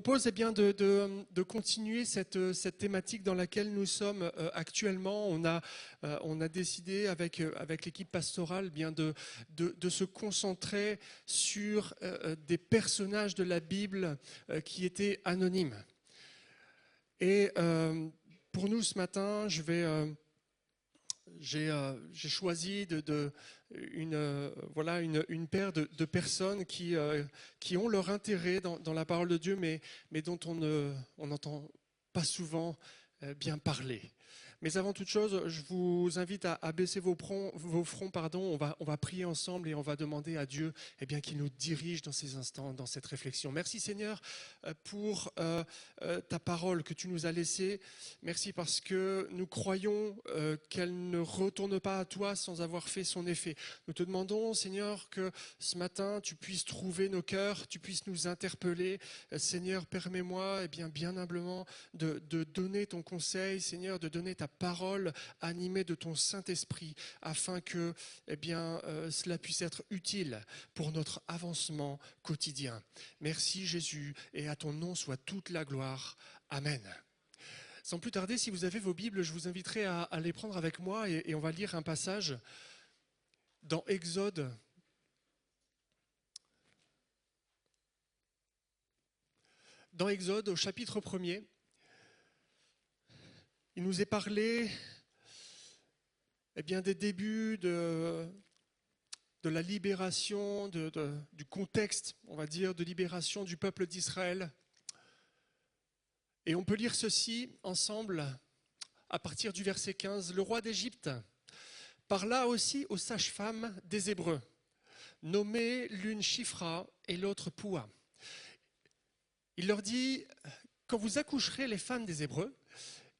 propose de continuer cette thématique dans laquelle nous sommes actuellement. On a décidé avec l'équipe pastorale de se concentrer sur des personnages de la Bible qui étaient anonymes. Et pour nous ce matin, j'ai choisi une paire de personnes qui ont leur intérêt dans la parole de Dieu, mais dont on n'entend pas souvent bien parler. Mais avant toute chose, je vous invite à baisser vos fronts. On va prier ensemble et on va demander à Dieu qu'il nous dirige dans ces instants, dans cette réflexion. Merci Seigneur pour ta parole que tu nous as laissée. Merci parce que nous croyons qu'elle ne retourne pas à toi sans avoir fait son effet. Nous te demandons Seigneur que ce matin tu puisses trouver nos cœurs, tu puisses nous interpeller. Seigneur, permets-moi bien humblement de donner ton conseil, Seigneur, de donner ta parole animée de ton Saint-Esprit afin que cela puisse être utile pour notre avancement quotidien. Merci Jésus, et à ton nom soit toute la gloire. Amen. Sans plus tarder, si vous avez vos Bibles, je vous inviterai à les prendre avec moi et on va lire un passage dans Exode. Dans Exode, au chapitre 1er, il nous est parlé des débuts de la libération, du contexte, on va dire, de libération du peuple d'Israël. Et on peut lire ceci ensemble à partir du verset 15. Le roi d'Égypte parla aussi aux sages-femmes des Hébreux, nommées l'une Shifra et l'autre Poua. Il leur dit, quand vous accoucherez les femmes des Hébreux,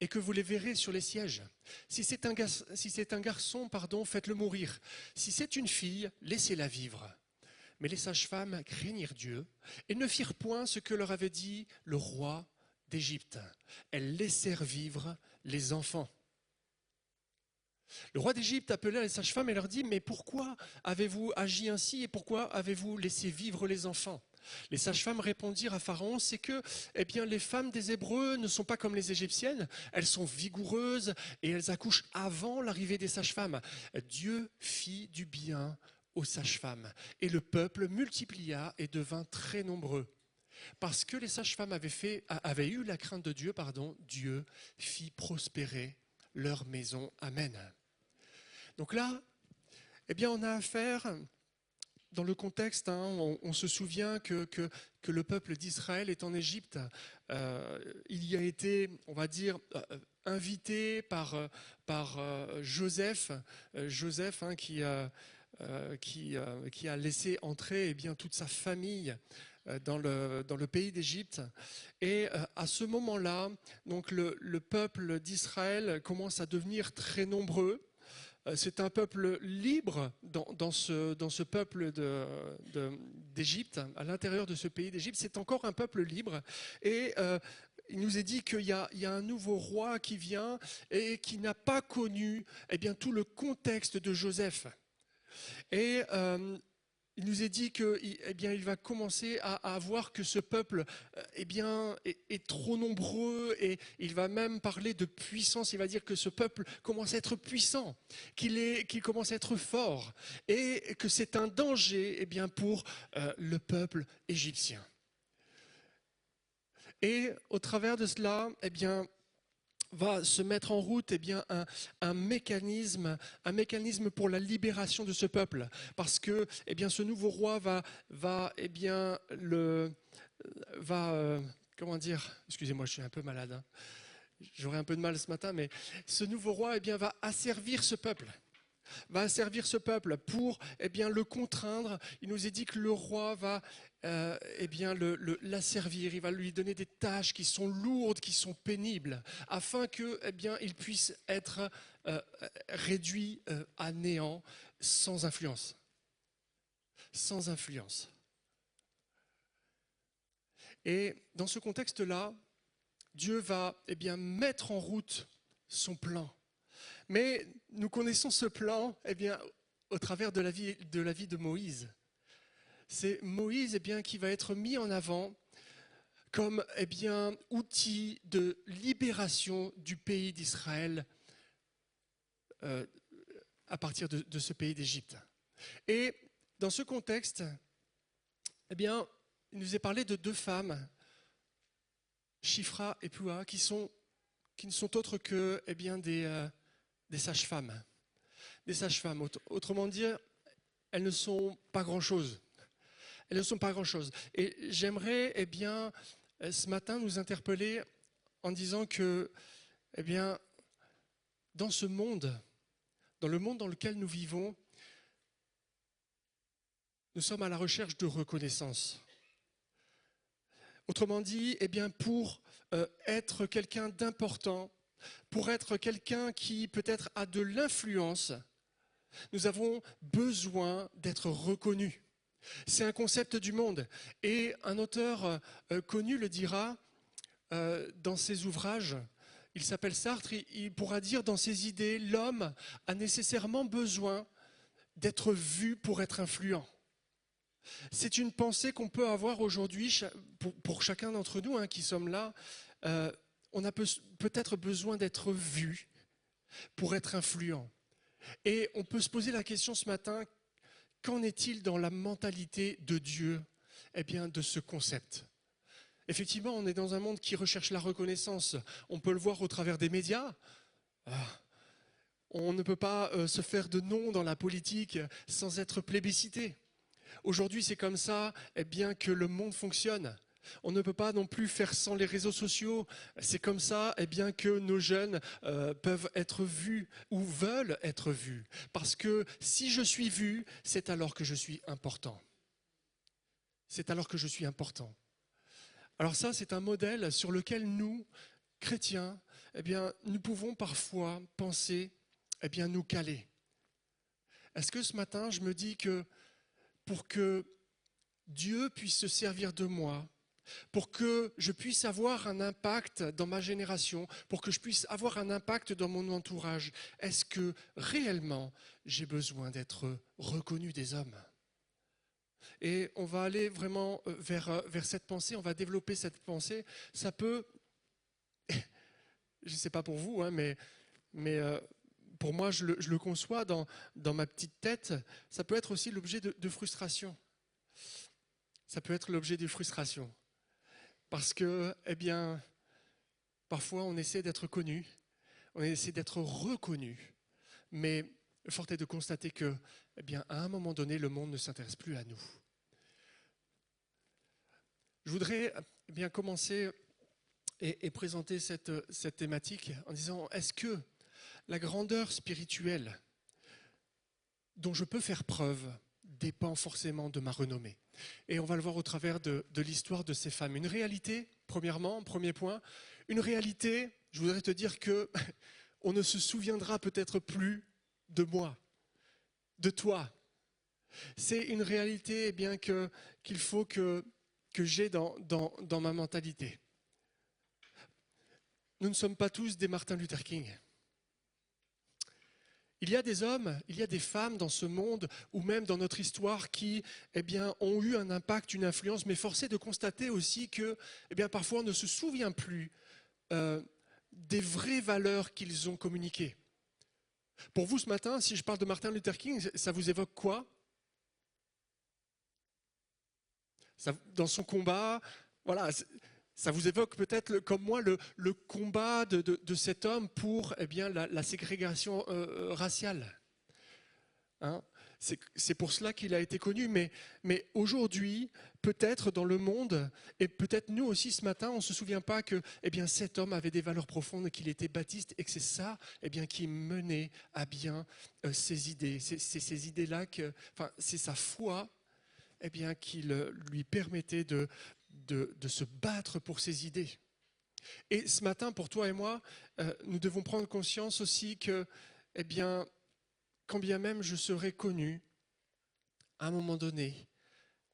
et que vous les verrez sur les sièges. Si c'est un garçon, faites-le mourir. Si c'est une fille, laissez-la vivre. Mais les sages-femmes craignirent Dieu et ne firent point ce que leur avait dit le roi d'Égypte. Elles laissèrent vivre les enfants. Le roi d'Égypte appela les sages-femmes et leur dit, mais pourquoi avez-vous agi ainsi et pourquoi avez-vous laissé vivre les enfants ? Les sages-femmes répondirent à Pharaon, c'est que les femmes des Hébreux ne sont pas comme les Égyptiennes, elles sont vigoureuses et elles accouchent avant l'arrivée des sages-femmes. Dieu fit du bien aux sages-femmes et le peuple multiplia et devint très nombreux. Parce que les sages-femmes avaient eu la crainte de Dieu, Dieu fit prospérer leur maison. Amen. Donc là, on a affaire... Dans le contexte, on se souvient que le peuple d'Israël est en Égypte. Il y a été, on va dire, invité par Joseph qui a laissé entrer toute sa famille dans le pays d'Égypte. Et à ce moment-là, donc le peuple d'Israël commence à devenir très nombreux. C'est un peuple libre dans ce peuple d'Égypte, à l'intérieur de ce pays d'Égypte. C'est encore un peuple libre. Et il nous est dit qu'il y a un nouveau roi qui vient et qui n'a pas connu tout le contexte de Joseph. Et il nous est dit qu'il va commencer à voir que ce peuple est trop nombreux et il va même parler de puissance. Il va dire que ce peuple commence à être puissant, qu'il commence à être fort et que c'est un danger pour le peuple égyptien. Et au travers de cela, va se mettre en route un mécanisme pour la libération de ce peuple, parce que ce nouveau roi excusez-moi, je suis un peu malade, j'aurai un peu de mal ce matin, mais ce nouveau roi va asservir ce peuple. Pour le contraindre. Il nous est dit que le roi va l'asservir, il va lui donner des tâches qui sont lourdes, qui sont pénibles, afin qu'il puisse être réduit à néant, sans influence. Sans influence. Et dans ce contexte-là, Dieu va mettre en route son plan. Mais nous connaissons ce plan au travers de la vie de Moïse. C'est Moïse qui va être mis en avant comme outil de libération du pays d'Israël à partir de ce pays d'Égypte. Et dans ce contexte, il nous est parlé de deux femmes, Shifra et Pua, qui ne sont autres que des sages-femmes. Des sages-femmes. Autrement dit, elles ne sont pas grand-chose. Elles ne sont pas grand-chose. Et j'aimerais ce matin nous interpeller en disant que dans ce monde, dans le monde dans lequel nous vivons, nous sommes à la recherche de reconnaissance. Autrement dit, pour être quelqu'un d'important, pour être quelqu'un qui peut-être a de l'influence, nous avons besoin d'être reconnus. C'est un concept du monde. Et un auteur connu le dira dans ses ouvrages. Il s'appelle Sartre, il pourra dire dans ses idées, l'homme a nécessairement besoin d'être vu pour être influent. C'est une pensée qu'on peut avoir aujourd'hui pour chacun d'entre nous qui sommes là. On a peut-être besoin d'être vu pour être influent. Et on peut se poser la question ce matin, qu'en est-il dans la mentalité de Dieu de ce concept ? Effectivement, on est dans un monde qui recherche la reconnaissance. On peut le voir au travers des médias. On ne peut pas se faire de nom dans la politique sans être plébiscité. Aujourd'hui, c'est comme ça que le monde fonctionne. On ne peut pas non plus faire sans les réseaux sociaux. C'est comme ça que nos jeunes peuvent être vus ou veulent être vus. Parce que si je suis vu, c'est alors que je suis important. C'est alors que je suis important. Alors ça, c'est un modèle sur lequel nous, chrétiens, nous pouvons parfois penser nous caler. Est-ce que ce matin, je me dis que pour que Dieu puisse se servir de moi, pour que je puisse avoir un impact dans ma génération, pour que je puisse avoir un impact dans mon entourage, est-ce que réellement j'ai besoin d'être reconnu des hommes ? Et on va aller vraiment vers cette pensée, on va développer cette pensée. Ça peut, je ne sais pas pour vous, mais pour moi, je le conçois dans ma petite tête, ça peut être aussi l'objet de frustration. Ça peut être l'objet de frustration. Parce que, parfois on essaie d'être connu, on essaie d'être reconnu, mais fort est de constater que, à un moment donné, le monde ne s'intéresse plus à nous. Je voudrais commencer et présenter cette thématique en disant, est-ce que la grandeur spirituelle dont je peux faire preuve dépend forcément de ma renommée ? Et on va le voir au travers de l'histoire de ces femmes. Une réalité, premièrement, premier point, une réalité, je voudrais te dire que on ne se souviendra peut-être plus de moi, de toi. C'est une réalité qu'il faut que j'ai dans ma mentalité. Nous ne sommes pas tous des Martin Luther King. Il y a des hommes, il y a des femmes dans ce monde, ou même dans notre histoire, qui ont eu un impact, une influence, mais force est de constater aussi que parfois on ne se souvient plus des vraies valeurs qu'ils ont communiquées. Pour vous ce matin, si je parle de Martin Luther King, ça vous évoque quoi ? Dans son combat, voilà, ça vous évoque peut-être comme moi le combat de cet homme pour la ségrégation raciale. C'est pour cela qu'il a été connu, mais aujourd'hui, peut-être dans le monde, et peut-être nous aussi ce matin, on ne se souvient pas que cet homme avait des valeurs profondes, qu'il était baptiste, et que c'est ça qui menait à bien ses idées. C'est ces idées-là, c'est sa foi qui lui permettait de se battre pour ses idées. Et ce matin, pour toi et moi, nous devons prendre conscience aussi que, quand bien même je serai connu, à un moment donné,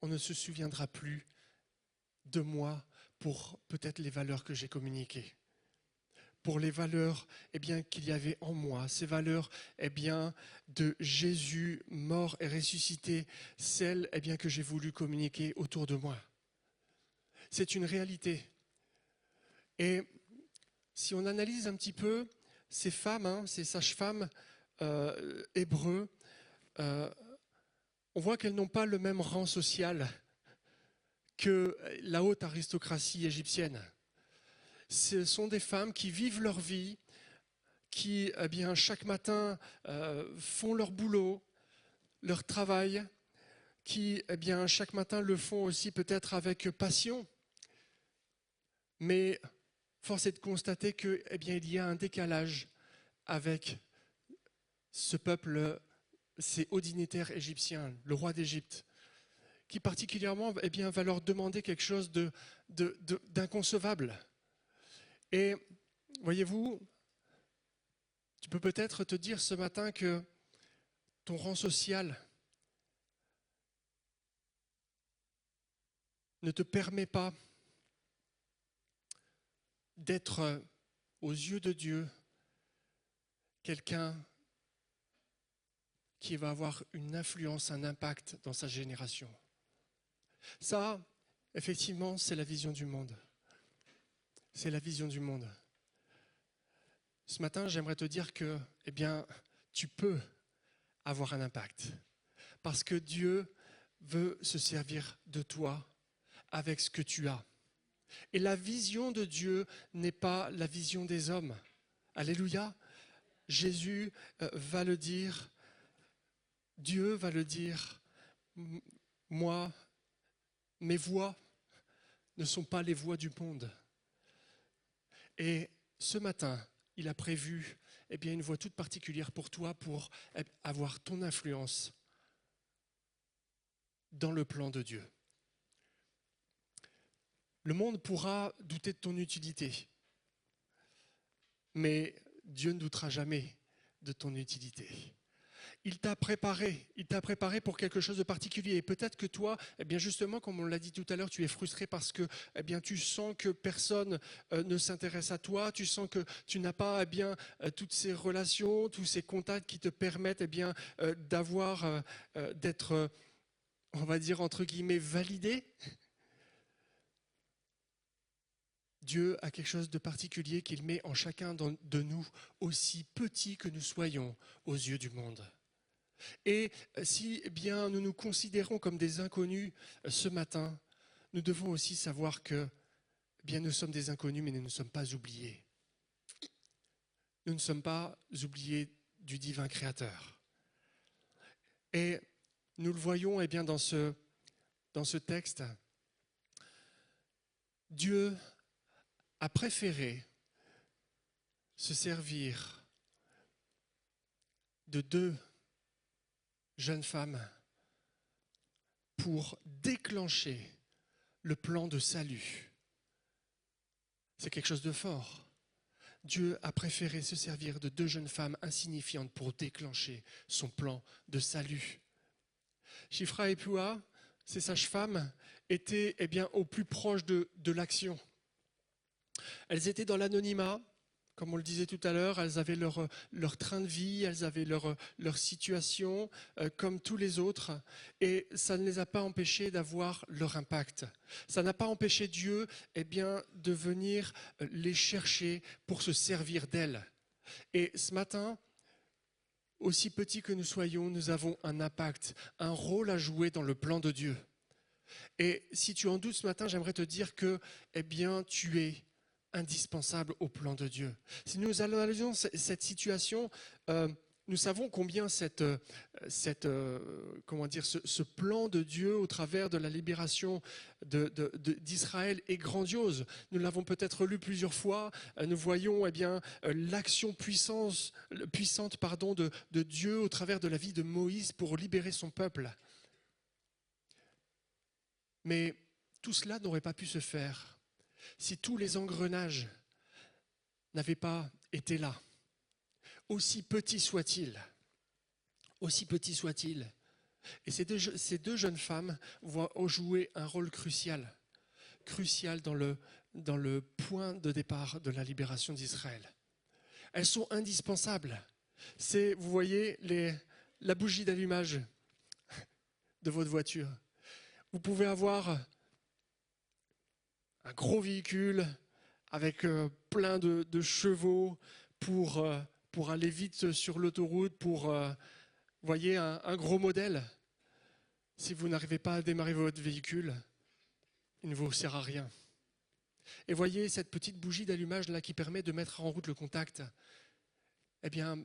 on ne se souviendra plus de moi pour peut-être les valeurs que j'ai communiquées. Pour les valeurs qu'il y avait en moi, ces valeurs de Jésus mort et ressuscité, celles que j'ai voulu communiquer autour de moi. C'est une réalité. Et si on analyse un petit peu ces femmes, ces sages-femmes hébreux, on voit qu'elles n'ont pas le même rang social que la haute aristocratie égyptienne. Ce sont des femmes qui vivent leur vie, qui chaque matin font leur boulot, leur travail, qui chaque matin le font aussi peut-être avec passion. Mais force est de constater qu'il y a un décalage avec ce peuple, ces hauts dignitaires égyptiens, le roi d'Égypte, qui particulièrement va leur demander quelque chose d'inconcevable. Et voyez-vous, tu peux peut-être te dire ce matin que ton rang social ne te permet pas d'être aux yeux de Dieu quelqu'un qui va avoir une influence, un impact dans sa génération. Ça, effectivement, c'est la vision du monde. C'est la vision du monde. Ce matin, j'aimerais te dire que, tu peux avoir un impact. Parce que Dieu veut se servir de toi avec ce que tu as. Et la vision de Dieu n'est pas la vision des hommes. Alléluia. Jésus va le dire, Dieu va le dire, moi, mes voies ne sont pas les voies du monde. Et ce matin, il a prévu une voie toute particulière pour toi, pour avoir ton influence dans le plan de Dieu. Le monde pourra douter de ton utilité, mais Dieu ne doutera jamais de ton utilité. Il t'a préparé pour quelque chose de particulier. Et peut-être que toi, justement, comme on l'a dit tout à l'heure, tu es frustré parce que tu sens que personne ne s'intéresse à toi, tu sens que tu n'as pas toutes ces relations, tous ces contacts qui te permettent d'être, on va dire, entre guillemets, validé. Dieu a quelque chose de particulier qu'il met en chacun de nous, aussi petit que nous soyons aux yeux du monde. Et si nous nous considérons comme des inconnus ce matin, nous devons aussi savoir que nous sommes des inconnus, mais nous ne sommes pas oubliés. Nous ne sommes pas oubliés du divin Créateur. Et nous le voyons dans ce texte, Dieu a préféré se servir de 2 jeunes femmes pour déclencher le plan de salut. C'est quelque chose de fort. Dieu a préféré se servir de 2 jeunes femmes insignifiantes pour déclencher son plan de salut. Shifra et Pua, ces sages-femmes, étaient au plus proche de l'action. Elles étaient dans l'anonymat, comme on le disait tout à l'heure, elles avaient leur train de vie, elles avaient leur situation, comme tous les autres, et ça ne les a pas empêchées d'avoir leur impact. Ça n'a pas empêché Dieu de venir les chercher pour se servir d'elles. Et ce matin, aussi petits que nous soyons, nous avons un impact, un rôle à jouer dans le plan de Dieu. Et si tu en doutes ce matin, j'aimerais te dire que tu es indispensable au plan de Dieu. Si nous analysons cette situation, nous savons combien ce plan de Dieu au travers de la libération d'Israël est grandiose. Nous l'avons peut-être lu plusieurs fois. Nous voyons l'action puissante de Dieu au travers de la vie de Moïse pour libérer son peuple. Mais tout cela n'aurait pas pu se faire si tous les engrenages n'avaient pas été là. Aussi petits soient-ils. Et ces deux jeunes femmes vont jouer un rôle crucial dans le point de départ de la libération d'Israël. Elles sont indispensables. Vous voyez, la bougie d'allumage de votre voiture. Vous pouvez avoir un gros véhicule avec plein de chevaux pour aller vite sur l'autoroute, voyez, un gros modèle. Si vous n'arrivez pas à démarrer votre véhicule, il ne vous sert à rien. Et voyez cette petite bougie d'allumage là qui permet de mettre en route le contact. Eh bien,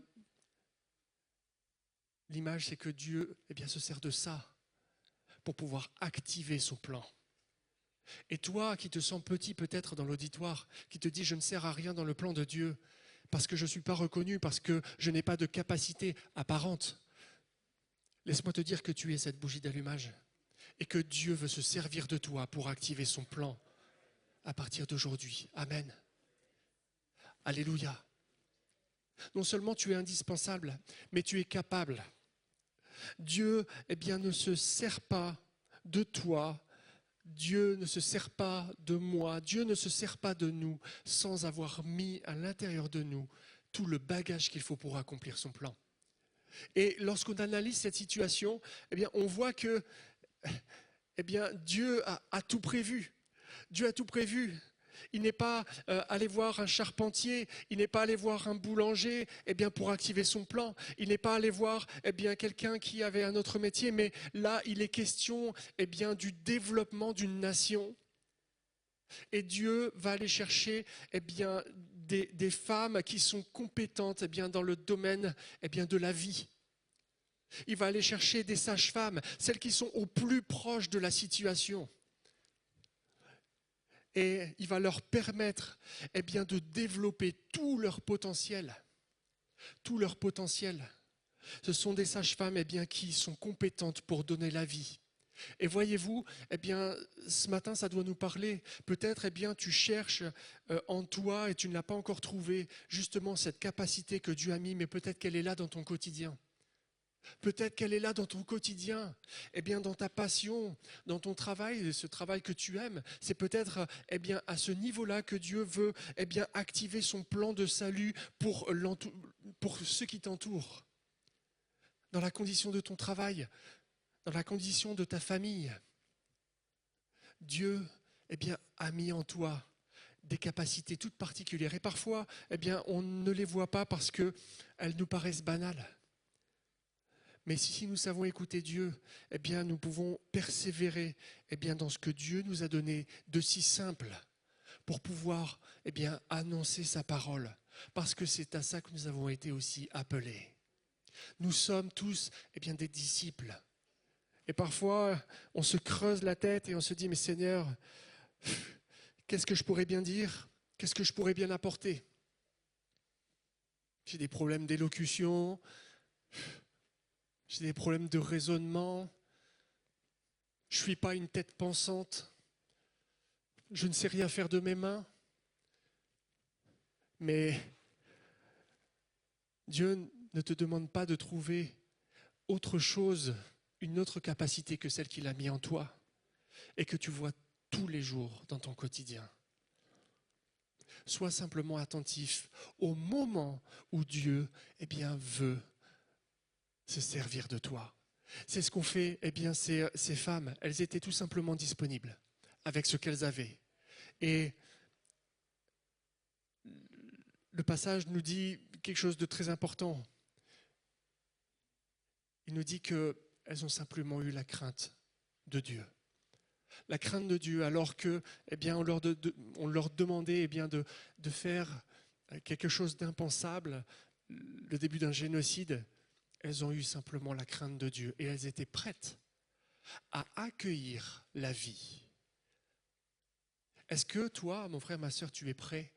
l'image, c'est que Dieu se sert de ça pour pouvoir activer son plan. Et toi qui te sens petit peut-être dans l'auditoire, qui te dis je ne sers à rien dans le plan de Dieu, parce que je ne suis pas reconnu, parce que je n'ai pas de capacité apparente, laisse-moi te dire que tu es cette bougie d'allumage et que Dieu veut se servir de toi pour activer son plan à partir d'aujourd'hui. Amen. Alléluia. Non seulement tu es indispensable, mais tu es capable. Dieu ne se sert pas de toi, Dieu ne se sert pas de moi, Dieu ne se sert pas de nous sans avoir mis à l'intérieur de nous tout le bagage qu'il faut pour accomplir son plan. Et lorsqu'on analyse cette situation, on voit que Dieu a tout prévu. Dieu a tout prévu. Il n'est pas allé voir un charpentier, il n'est pas allé voir un boulanger pour activer son plan. Il n'est pas allé voir quelqu'un qui avait un autre métier, mais là, il est question du développement d'une nation. Et Dieu va aller chercher des femmes qui sont compétentes dans le domaine de la vie. Il va aller chercher des sages-femmes, celles qui sont au plus proche de la situation. Et il va leur permettre de développer tout leur potentiel. Tout leur potentiel. Ce sont des sages-femmes qui sont compétentes pour donner la vie. Et voyez-vous, ce matin, ça doit nous parler. Peut-être tu cherches en toi et tu ne l'as pas encore trouvé, justement cette capacité que Dieu a mis, mais peut-être qu'elle est là dans ton quotidien. Peut-être qu'elle est là dans ton quotidien, dans ta passion, dans ton travail, ce travail que tu aimes. C'est peut-être à ce niveau-là que Dieu veut activer son plan de salut pour ceux qui t'entourent. Dans la condition de ton travail, dans la condition de ta famille. Dieu a mis en toi des capacités toutes particulières. Et parfois, on ne les voit pas parce qu'elles nous paraissent banales. Mais si nous savons écouter Dieu, nous pouvons persévérer dans ce que Dieu nous a donné de si simple pour pouvoir annoncer sa parole. Parce que c'est à ça que nous avons été aussi appelés. Nous sommes tous des disciples. Et parfois, on se creuse la tête et on se dit, mais Seigneur, qu'est-ce que je pourrais bien dire? Qu'est-ce que je pourrais bien apporter? J'ai des problèmes d'élocution. J'ai des problèmes de raisonnement. Je ne suis pas une tête pensante. Je ne sais rien faire de mes mains. Mais Dieu ne te demande pas de trouver autre chose, une autre capacité que celle qu'il a mis en toi et que tu vois tous les jours dans ton quotidien. Sois simplement attentif au moment où Dieu veut se servir de toi. C'est ce qu'ont fait ces femmes. Elles étaient tout simplement disponibles avec ce qu'elles avaient. Et le passage nous dit quelque chose de très important. Il nous dit qu'elles ont simplement eu la crainte de Dieu. La crainte de Dieu, alors que on leur demandait de faire quelque chose d'impensable, le début d'un génocide. Elles ont eu simplement la crainte de Dieu et elles étaient prêtes à accueillir la vie. Est-ce que toi, mon frère, ma sœur, tu es prêt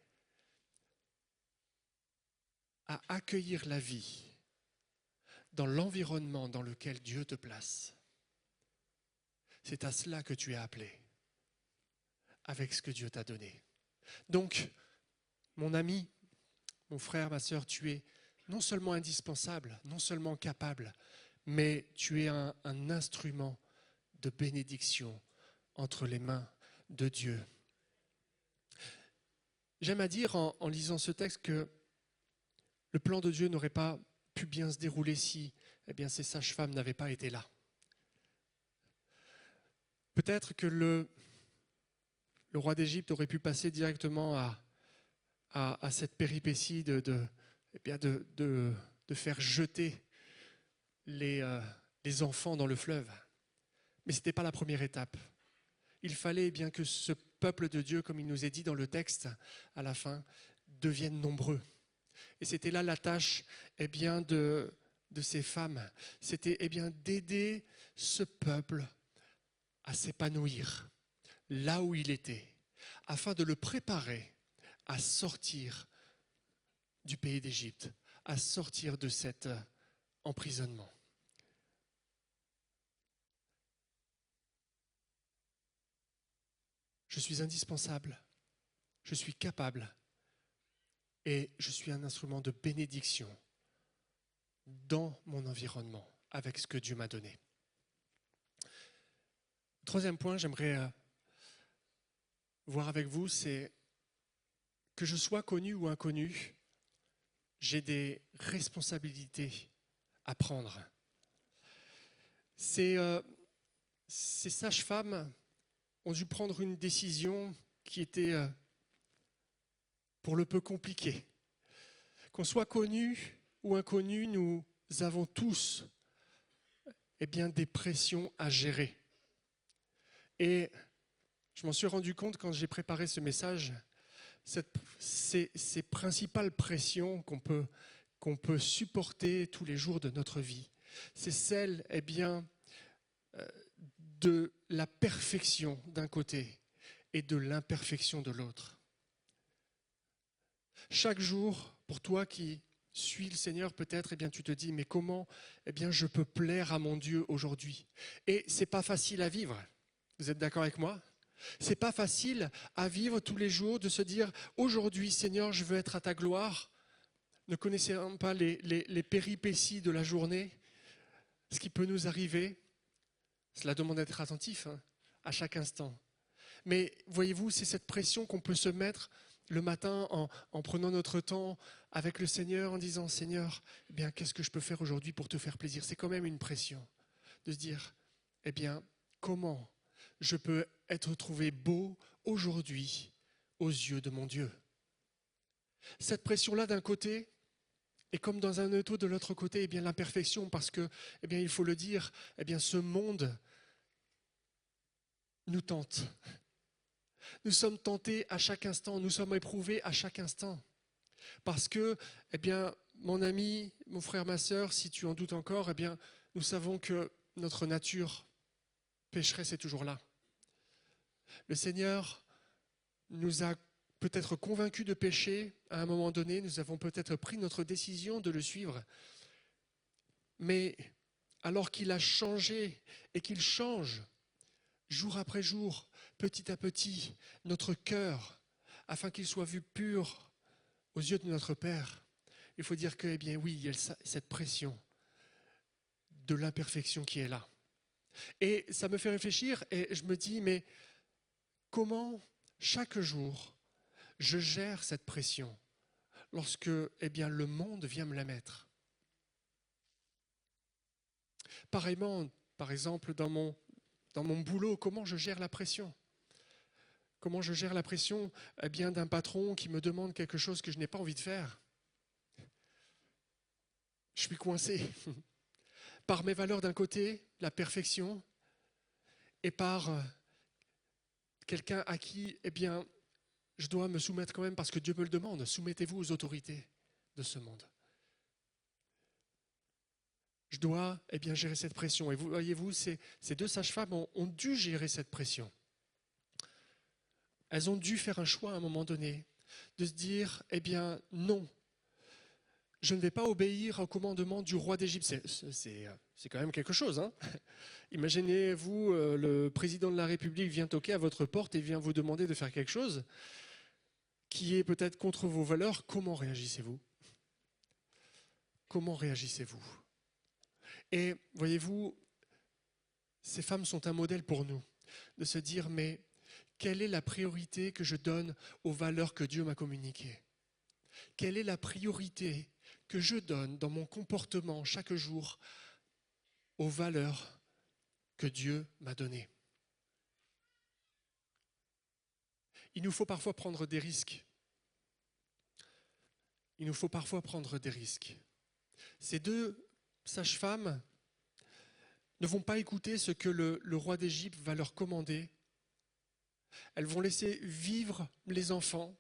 à accueillir la vie dans l'environnement dans lequel Dieu te place? C'est à cela que tu es appelé, avec ce que Dieu t'a donné. Donc, mon ami, mon frère, ma sœur, tu es non seulement indispensable, non seulement capable, mais tu es un instrument de bénédiction entre les mains de Dieu. J'aime à dire en lisant ce texte que le plan de Dieu n'aurait pas pu bien se dérouler si ces sages-femmes n'avaient pas été là. Peut-être que le le roi d'Égypte aurait pu passer directement à cette péripétie eh bien de faire jeter les enfants dans le fleuve. Mais ce n'était pas la première étape. Il fallait eh bien que ce peuple de Dieu, comme il nous est dit dans le texte à la fin, devienne nombreux. Et c'était là la tâche eh bien, de ces femmes. C'était eh bien, d'aider ce peuple à s'épanouir là où il était, afin de le préparer à sortir du pays d'Égypte, à sortir de cet emprisonnement. Je suis indispensable, je suis capable et je suis un instrument de bénédiction dans mon environnement avec ce que Dieu m'a donné. Troisième point, j'aimerais voir avec vous, c'est que je sois connu ou inconnu, j'ai des responsabilités à prendre. Ces sages-femmes ont dû prendre une décision qui était pour le peu compliquée. Qu'on soit connu ou inconnu, nous avons tous eh bien, des pressions à gérer. Et je m'en suis rendu compte quand j'ai préparé ce message, ces principales pressions qu'on peut supporter tous les jours de notre vie, c'est celle eh bien, de la perfection d'un côté et de l'imperfection de l'autre. Chaque jour, pour toi qui suis le Seigneur, peut-être, eh bien, tu te dis, mais comment eh bien, je peux plaire à mon Dieu aujourd'hui ? Et ce n'est pas facile à vivre. Vous êtes d'accord avec moi ? C'est pas facile à vivre tous les jours de se dire, aujourd'hui, Seigneur, je veux être à ta gloire. Ne connaissant pas les péripéties de la journée, ce qui peut nous arriver, cela demande d'être attentif à chaque instant. Mais voyez-vous, c'est cette pression qu'on peut se mettre le matin en prenant notre temps avec le Seigneur, en disant, Seigneur, eh bien, qu'est-ce que je peux faire aujourd'hui pour te faire plaisir ? C'est quand même une pression de se dire, eh bien, comment je peux être trouvé beau aujourd'hui aux yeux de mon Dieu. Cette pression-là d'un côté, et comme dans un auto de l'autre côté, eh bien l'imperfection, parce que, eh bien, il faut le dire, eh bien, ce monde nous tente. Nous sommes tentés à chaque instant, nous sommes éprouvés à chaque instant. Parce que, eh bien, mon ami, mon frère, ma sœur, si tu en doutes encore, eh bien, nous savons que notre nature pécheresse est toujours là. Le Seigneur nous a peut-être convaincus de pécher à un moment donné, nous avons peut-être pris notre décision de le suivre. Mais alors qu'il a changé et qu'il change jour après jour, petit à petit, notre cœur, afin qu'il soit vu pur aux yeux de notre Père, il faut dire que, eh bien oui, il y a cette pression de l'imperfection qui est là. Et ça me fait réfléchir et je me dis, mais comment chaque jour je gère cette pression lorsque eh bien, le monde vient me la mettre. Pareillement, par exemple, dans mon boulot, comment je gère la pression ? Comment je gère la pression eh bien, d'un patron qui me demande quelque chose que je n'ai pas envie de faire ? Je suis coincé par mes valeurs d'un côté, la perfection, et par quelqu'un à qui eh bien, je dois me soumettre quand même parce que Dieu me le demande. Soumettez-vous aux autorités de ce monde. Je dois eh bien, gérer cette pression. Et vous voyez-vous, ces deux sages-femmes ont dû gérer cette pression. Elles ont dû faire un choix à un moment donné, de se dire, eh bien non, je ne vais pas obéir au commandement du roi d'Égypte. C'est quand même quelque chose. Hein. Imaginez-vous, le président de la République vient toquer à votre porte et vient vous demander de faire quelque chose qui est peut-être contre vos valeurs. Comment réagissez-vous ? Comment réagissez-vous ? Et voyez-vous, ces femmes sont un modèle pour nous, de se dire, mais quelle est la priorité que je donne aux valeurs que Dieu m'a communiquées ? Quelle est la priorité que je donne dans mon comportement chaque jour aux valeurs que Dieu m'a données ? il nous faut parfois prendre des risques. Il nous faut parfois prendre des risques. Ces deux sages-femmes ne vont pas écouter ce que le roi d'Égypte va leur commander. Elles vont laisser vivre les enfants.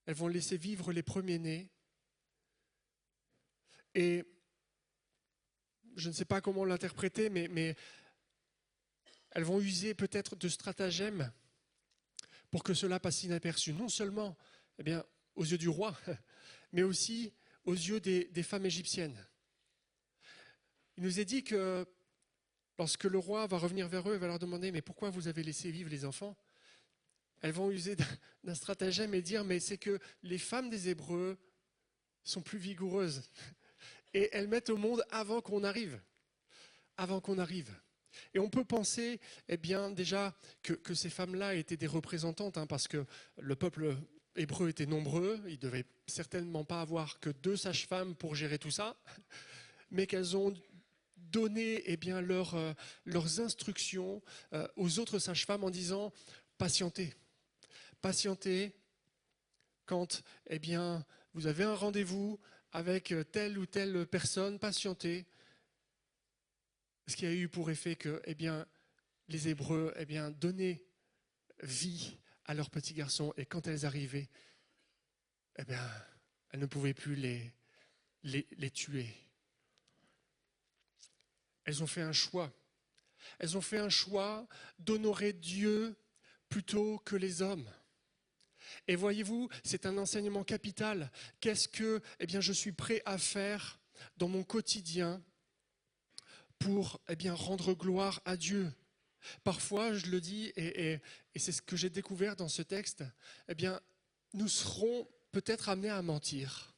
Elles vont laisser vivre les premiers-nés. Et je ne sais pas comment l'interpréter, mais elles vont user peut-être de stratagèmes pour que cela passe inaperçu. Non seulement aux yeux du roi, mais aussi aux yeux des femmes égyptiennes. Il nous est dit que lorsque le roi va revenir vers eux, il va leur demander « Mais pourquoi vous avez laissé vivre les enfants ?» Elles vont user d'un stratagème et dire « Mais c'est que les femmes des Hébreux sont plus vigoureuses. » Et elles mettent au monde avant qu'on arrive. Avant qu'on arrive. Et on peut penser déjà que ces femmes-là étaient des représentantes, parce que le peuple hébreu était nombreux, il ne devait certainement pas avoir que 2 sages-femmes pour gérer tout ça, mais qu'elles ont donné leurs instructions aux autres sages-femmes en disant « Patientez, patientez quand vous avez un rendez-vous avec telle ou telle personne, patientez ». Ce qui a eu pour effet que les Hébreux donnaient vie à leurs petits garçons, et quand elles arrivaient, elles ne pouvaient plus les tuer. Elles ont fait un choix. Elles ont fait un choix d'honorer Dieu plutôt que les hommes. Et voyez-vous, c'est un enseignement capital. Qu'est-ce que je suis prêt à faire dans mon quotidien pour rendre gloire à Dieu? Parfois, je le dis, et c'est ce que j'ai découvert dans ce texte, nous serons peut-être amenés à mentir.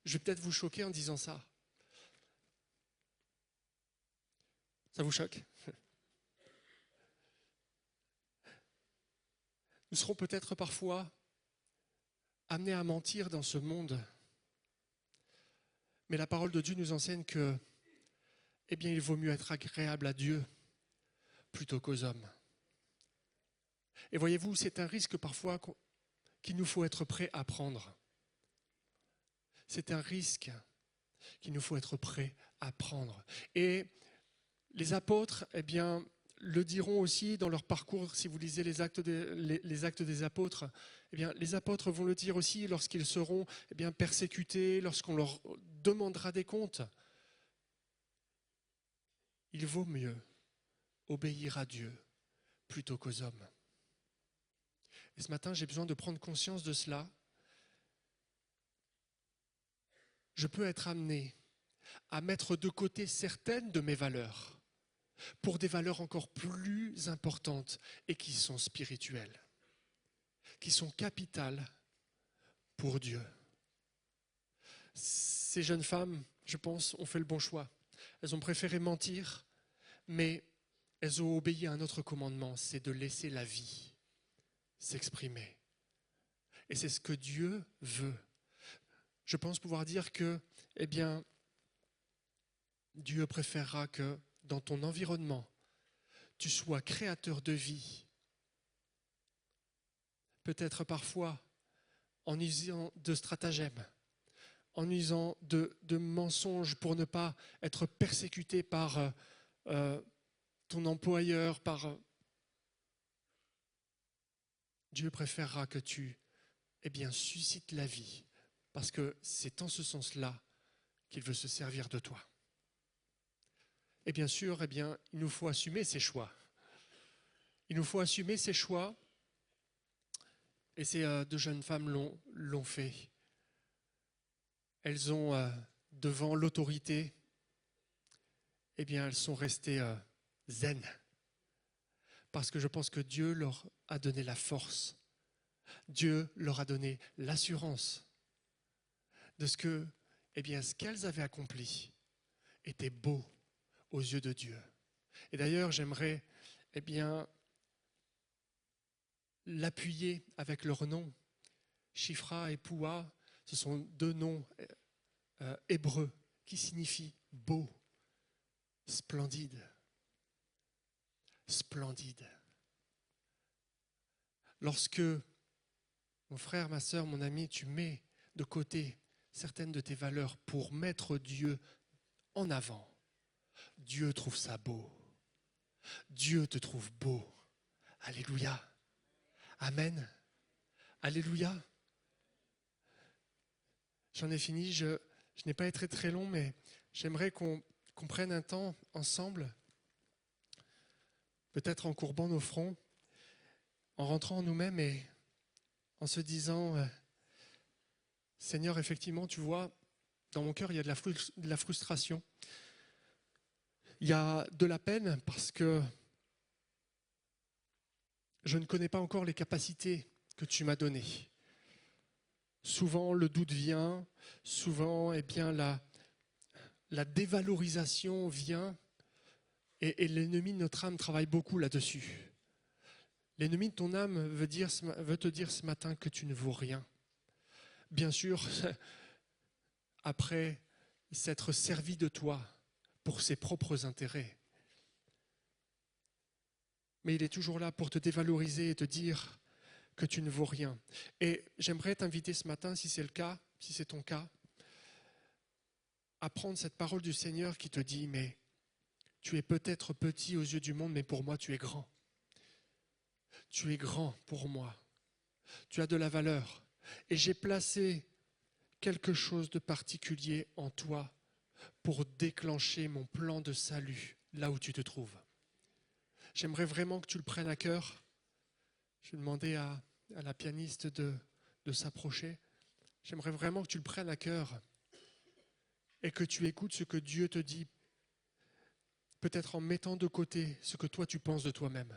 Je vais peut-être vous choquer en disant ça. Ça vous choque? Nous serons peut-être parfois amenés à mentir dans ce monde. Mais la parole de Dieu nous enseigne que, il vaut mieux être agréable à Dieu plutôt qu'aux hommes. Et voyez-vous, c'est un risque parfois qu'il nous faut être prêt à prendre. C'est un risque qu'il nous faut être prêt à prendre. Et les apôtres, le diront aussi dans leur parcours. Si vous lisez les actes des apôtres, les apôtres vont le dire aussi lorsqu'ils seront persécutés, lorsqu'on leur demandera des comptes. Il vaut mieux obéir à Dieu plutôt qu'aux hommes. Et ce matin, j'ai besoin de prendre conscience de cela. Je peux être amené à mettre de côté certaines de mes valeurs pour des valeurs encore plus importantes et qui sont spirituelles, qui sont capitales pour Dieu. Ces jeunes femmes, je pense, ont fait le bon choix. Elles ont préféré mentir, mais elles ont obéi à un autre commandement, c'est de laisser la vie s'exprimer. Et c'est ce que Dieu veut. Je pense pouvoir dire que, Dieu préférera que dans ton environnement, tu sois créateur de vie. Peut-être parfois en usant de stratagèmes, en usant de mensonges pour ne pas être persécuté par ton employeur, Dieu préférera que tu suscites la vie, parce que c'est en ce sens-là qu'il veut se servir de toi. Et bien sûr, il nous faut assumer ces choix. Il nous faut assumer ces choix, et ces 2 jeunes femmes l'ont fait. Elles ont, devant l'autorité, elles sont restées zen. Parce que je pense que Dieu leur a donné la force. Dieu leur a donné l'assurance de ce que, ce qu'elles avaient accompli était beau aux yeux de Dieu. Et d'ailleurs, j'aimerais, l'appuyer avec leur nom. Shifra et Poua, ce sont 2 noms hébreux qui signifient beau, splendide. Splendide. lorsque, mon frère, ma sœur, mon ami, tu mets de côté certaines de tes valeurs pour mettre Dieu en avant, Dieu trouve ça beau. Dieu te trouve beau. Alléluia. Amen. Alléluia. J'en ai fini. Je n'ai pas été très long, mais j'aimerais qu'on prenne un temps ensemble, peut-être en courbant nos fronts, en rentrant en nous-mêmes et en se disant, Seigneur, effectivement, tu vois, dans mon cœur, il y a de la frustration. Il y a de la peine parce que je ne connais pas encore les capacités que tu m'as données. Souvent, le doute vient, souvent, la dévalorisation vient et l'ennemi de notre âme travaille beaucoup là-dessus. L'ennemi de ton âme veut te dire ce matin que tu ne vaux rien. Bien sûr, après s'être servi de toi pour ses propres intérêts. Mais il est toujours là pour te dévaloriser et te dire que tu ne vaux rien. Et j'aimerais t'inviter ce matin, si c'est le cas, si c'est ton cas, à prendre cette parole du Seigneur qui te dit, mais tu es peut-être petit aux yeux du monde, mais pour moi tu es grand. Tu es grand pour moi. Tu as de la valeur. Et j'ai placé quelque chose de particulier en toi pour déclencher mon plan de salut là où tu te trouves. J'aimerais vraiment que tu le prennes à cœur. Je vais demander à la pianiste de s'approcher. J'aimerais vraiment que tu le prennes à cœur et que tu écoutes ce que Dieu te dit, peut-être en mettant de côté ce que toi tu penses de toi-même.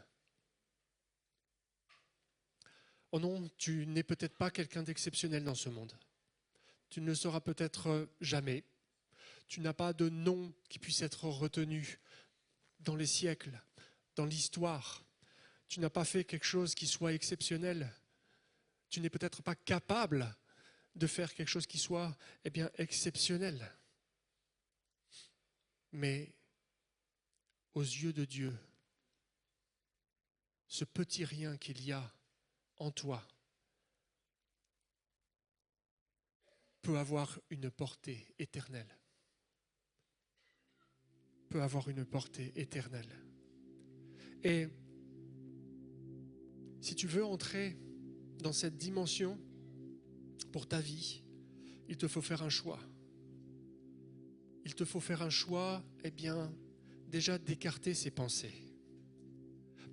Oh non, tu n'es peut-être pas quelqu'un d'exceptionnel dans ce monde. Tu ne le seras peut-être jamais. Tu n'as pas de nom qui puisse être retenu dans les siècles, dans l'histoire. Tu n'as pas fait quelque chose qui soit exceptionnel. Tu n'es peut-être pas capable de faire quelque chose qui soit exceptionnel. Mais aux yeux de Dieu, ce petit rien qu'il y a en toi peut avoir une portée éternelle. Peut avoir une portée éternelle. Et si tu veux entrer dans cette dimension pour ta vie, il te faut faire un choix. Il te faut faire un choix, déjà d'écarter ces pensées.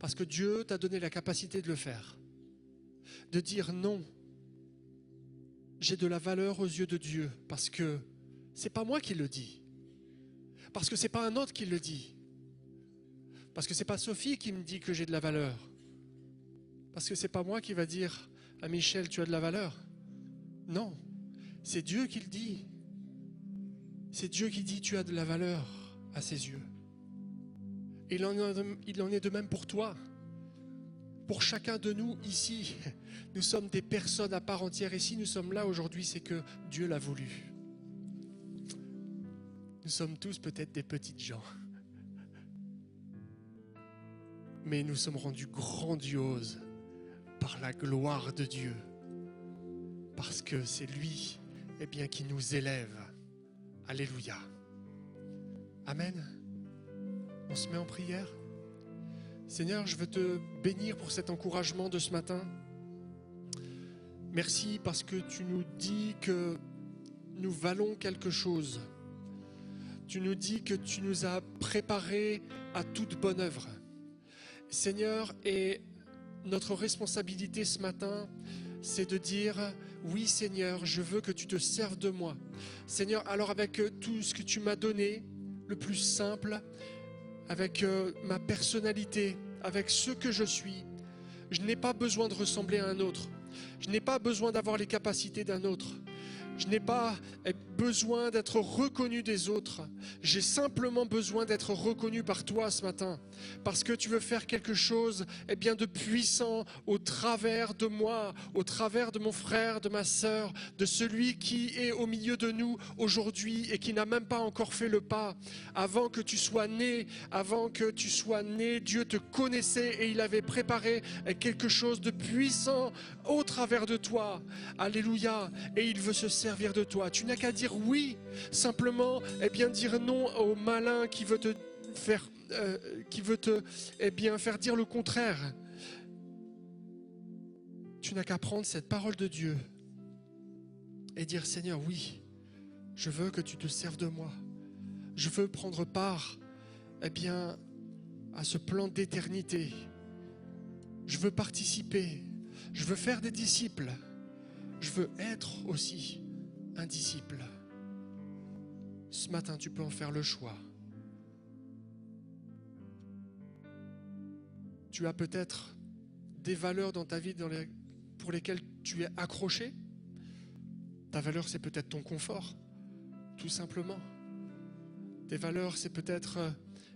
Parce que Dieu t'a donné la capacité de le faire. De dire non, j'ai de la valeur aux yeux de Dieu, parce que c'est pas moi qui le dis. Parce que c'est pas un autre qui le dit. Parce que c'est pas Sophie qui me dit que j'ai de la valeur. Parce que c'est pas moi qui va dire à Michel, tu as de la valeur. Non, c'est Dieu qui le dit. C'est Dieu qui dit, tu as de la valeur à ses yeux. Et il en est de même pour toi. Pour chacun de nous ici, nous sommes des personnes à part entière. Et si nous sommes là aujourd'hui, c'est que Dieu l'a voulu. Nous sommes tous peut-être des petites gens. Mais nous sommes rendus grandioses par la gloire de Dieu. Parce que c'est lui qui nous élève. Alléluia. Amen. On se met en prière. Seigneur, je veux te bénir pour cet encouragement de ce matin. Merci parce que tu nous dis que nous valons quelque chose. Tu nous dis que tu nous as préparés à toute bonne œuvre. Seigneur, et notre responsabilité ce matin, c'est de dire, oui Seigneur, je veux que tu te serves de moi. Seigneur, alors avec tout ce que tu m'as donné, le plus simple, avec ma personnalité, avec ce que je suis, je n'ai pas besoin de ressembler à un autre. Je n'ai pas besoin d'avoir les capacités d'un autre. Je n'ai pas besoin d'être reconnu des autres. J'ai simplement besoin d'être reconnu par toi ce matin. Parce que tu veux faire quelque chose de puissant au travers de moi, au travers de mon frère, de ma sœur, de celui qui est au milieu de nous aujourd'hui et qui n'a même pas encore fait le pas. Avant que tu sois né, Dieu te connaissait et il avait préparé quelque chose de puissant au travers de toi. Alléluia. Et il veut se servir de toi. Tu n'as qu'à dire oui, simplement dire non au malin qui veut te faire faire dire le contraire. Tu n'as qu'à prendre cette parole de Dieu et dire Seigneur, oui, je veux que tu te serves de moi. Je veux prendre part à ce plan d'éternité. Je veux participer. Je veux faire des disciples. Je veux être aussi un disciple. Ce matin, tu peux en faire le choix. Tu as peut-être des valeurs dans ta vie pour lesquelles tu es accroché. Ta valeur, c'est peut-être ton confort, tout simplement. Tes valeurs, c'est peut-être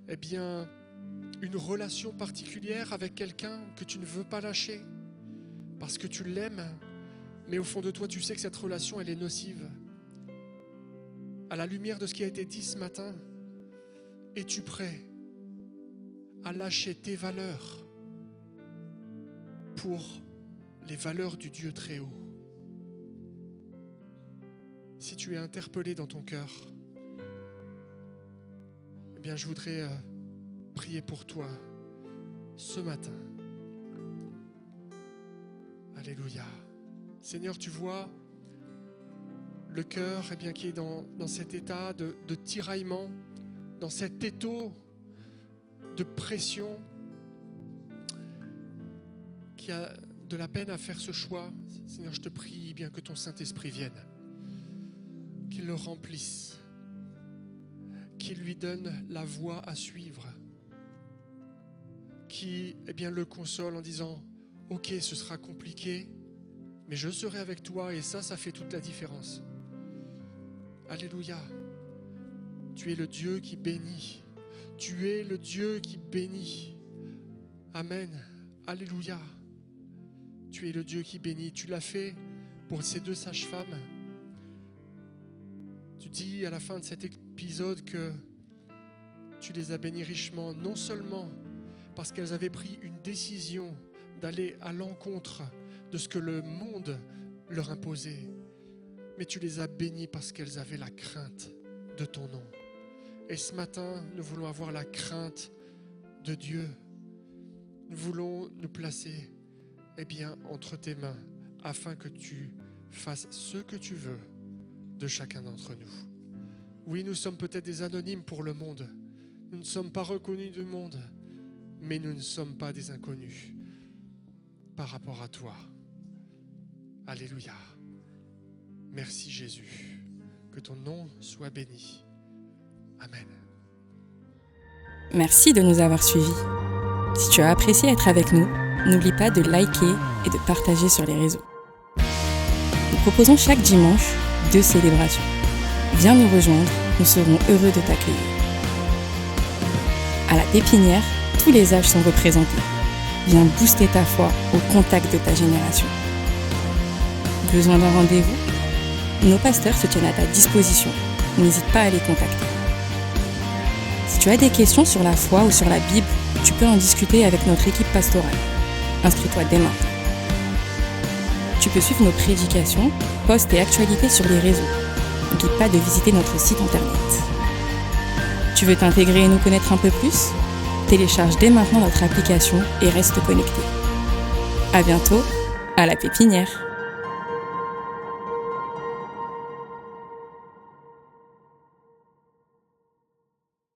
une relation particulière avec quelqu'un que tu ne veux pas lâcher parce que tu l'aimes, mais au fond de toi, tu sais que cette relation, elle est nocive. À la lumière de ce qui a été dit ce matin, es-tu prêt à lâcher tes valeurs pour les valeurs du Dieu très haut? Si tu es interpellé dans ton cœur, je voudrais prier pour toi ce matin. Alléluia. Seigneur, tu vois le cœur qui est dans cet état de tiraillement, dans cet étau de pression, qui a de la peine à faire ce choix. Seigneur, je te prie bien que ton Saint-Esprit vienne, qu'il le remplisse, qu'il lui donne la voie à suivre, qui le console en disant « Ok, ce sera compliqué, mais je serai avec toi et ça fait toute la différence. » Alléluia. Tu es le Dieu qui bénit. Tu es le Dieu qui bénit. Amen. Alléluia. Tu es le Dieu qui bénit. Tu l'as fait pour ces 2 sages-femmes. Tu dis à la fin de cet épisode que tu les as bénies richement, non seulement parce qu'elles avaient pris une décision d'aller à l'encontre de ce que le monde leur imposait, mais tu les as bénies parce qu'elles avaient la crainte de ton nom. Et ce matin, nous voulons avoir la crainte de Dieu. Nous voulons nous placer entre tes mains afin que tu fasses ce que tu veux de chacun d'entre nous. Oui, nous sommes peut-être des anonymes pour le monde. Nous ne sommes pas reconnus du monde, mais nous ne sommes pas des inconnus par rapport à toi. Alléluia. Merci Jésus. Que ton nom soit béni. Amen. Merci de nous avoir suivis. Si tu as apprécié être avec nous, n'oublie pas de liker et de partager sur les réseaux. Nous proposons chaque dimanche 2 célébrations. Viens nous rejoindre, nous serons heureux de t'accueillir. À la Pépinière, tous les âges sont représentés. Viens booster ta foi au contact de ta génération. Besoin d'un rendez-vous ? Nos pasteurs se tiennent à ta disposition. N'hésite pas à les contacter. Si tu as des questions sur la foi ou sur la Bible, tu peux en discuter avec notre équipe pastorale. Inscris-toi dès maintenant. Tu peux suivre nos prédications, posts et actualités sur les réseaux. N'oublie pas de visiter notre site internet. Tu veux t'intégrer et nous connaître un peu plus ? Télécharge dès maintenant notre application et reste connecté. À bientôt, à la Pépinière.